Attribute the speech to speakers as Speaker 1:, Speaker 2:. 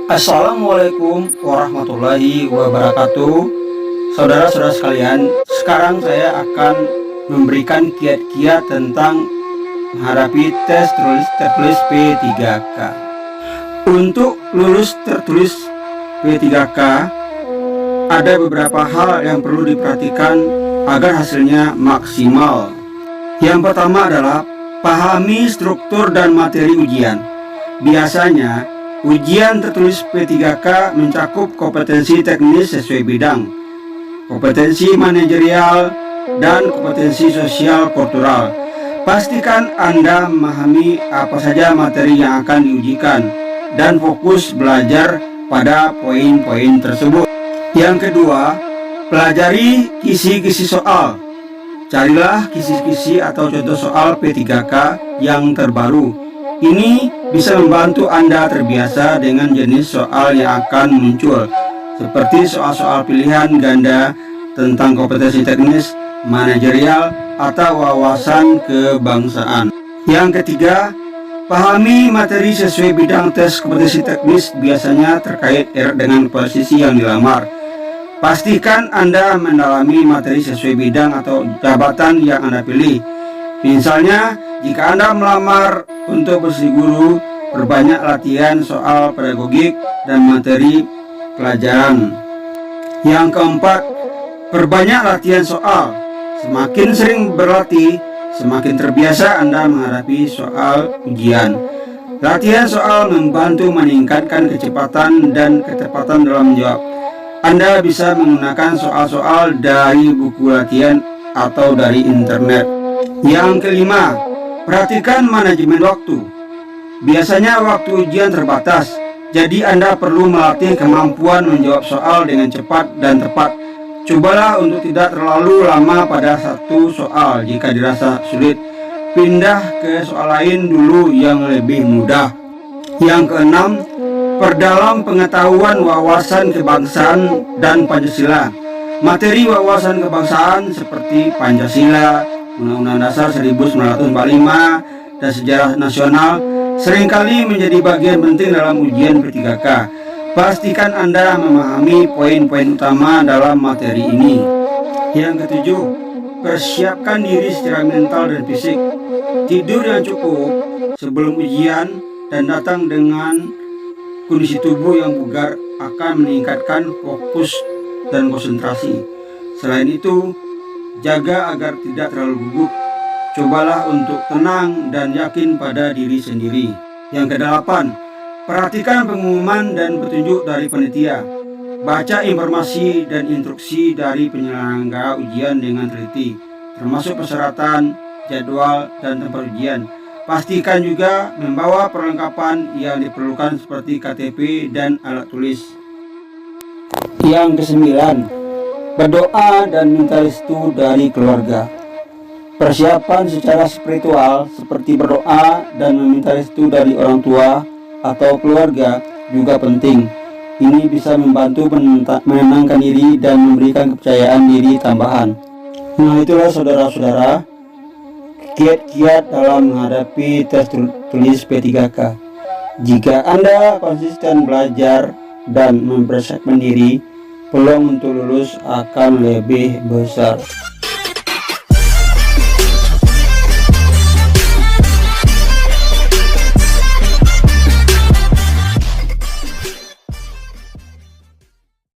Speaker 1: Assalamualaikum warahmatullahi wabarakatuh. Saudara-saudara sekalian, sekarang saya akan memberikan kiat-kiat tentang menghadapi tes tertulis P3K. Untuk lulus tertulis P3K, ada beberapa hal yang perlu diperhatikan agar hasilnya maksimal. Yang pertama adalah pahami struktur dan materi ujian. Biasanya ujian tertulis P3K mencakup kompetensi teknis sesuai bidang, kompetensi manajerial, dan kompetensi sosial kultural. Pastikan Anda memahami apa saja materi yang akan diujikan dan fokus belajar pada poin-poin tersebut. Yang kedua, pelajari kisi-kisi soal. Carilah kisi-kisi atau contoh soal P3K yang terbaru. Ini bisa membantu Anda terbiasa dengan jenis soal yang akan muncul, seperti soal-soal pilihan ganda tentang kompetensi teknis, manajerial, atau wawasan kebangsaan. Yang ketiga, pahami materi sesuai bidang tes kompetensi teknis, biasanya terkait erat dengan posisi yang dilamar. Pastikan Anda mendalami materi sesuai bidang atau jabatan yang Anda pilih. Misalnya, jika Anda melamar untuk posisi guru, perbanyak latihan soal pedagogik dan materi pelajaran. Yang keempat, perbanyak latihan soal. Semakin sering berlatih, semakin terbiasa Anda menghadapi soal ujian. Latihan soal membantu meningkatkan kecepatan dan ketepatan dalam menjawab. Anda bisa menggunakan soal-soal dari buku latihan atau dari internet. Yang kelima, perhatikan manajemen waktu. Biasanya waktu ujian terbatas, jadi Anda perlu melatih kemampuan menjawab soal dengan cepat dan tepat. Cobalah untuk tidak terlalu lama pada satu soal. Jika dirasa sulit, pindah ke soal lain dulu yang lebih mudah. Yang keenam, perdalam pengetahuan wawasan kebangsaan dan Pancasila. Materi wawasan kebangsaan seperti Pancasila, Undang-Undang Dasar 1945, dan sejarah nasional seringkali menjadi bagian penting dalam ujian P3K. Pastikan Anda memahami poin-poin utama dalam materi ini. Yang ketujuh, persiapkan diri secara mental dan fisik. Tidur yang cukup sebelum ujian dan datang dengan kondisi tubuh yang bugar akan meningkatkan fokus dan konsentrasi. Selain itu, jaga agar tidak terlalu gugup. Cobalah untuk tenang dan yakin pada diri sendiri. Yang kedelapan, perhatikan pengumuman dan petunjuk dari panitia. Baca informasi dan instruksi dari penyelenggara ujian dengan teliti, termasuk persyaratan, jadwal, dan tempat ujian. Pastikan juga membawa perlengkapan yang diperlukan seperti KTP dan alat tulis. Yang kesembilan, berdoa dan minta restu dari keluarga. Persiapan secara spiritual seperti berdoa dan meminta restu dari orang tua atau keluarga juga penting. Ini bisa membantu menenangkan diri dan memberikan kepercayaan diri tambahan. Nah, itulah saudara-saudara, kiat-kiat dalam menghadapi tes tulis P3K. Jika Anda konsisten belajar dan mempersiapkan diri, peluang untuk lulus akan lebih besar.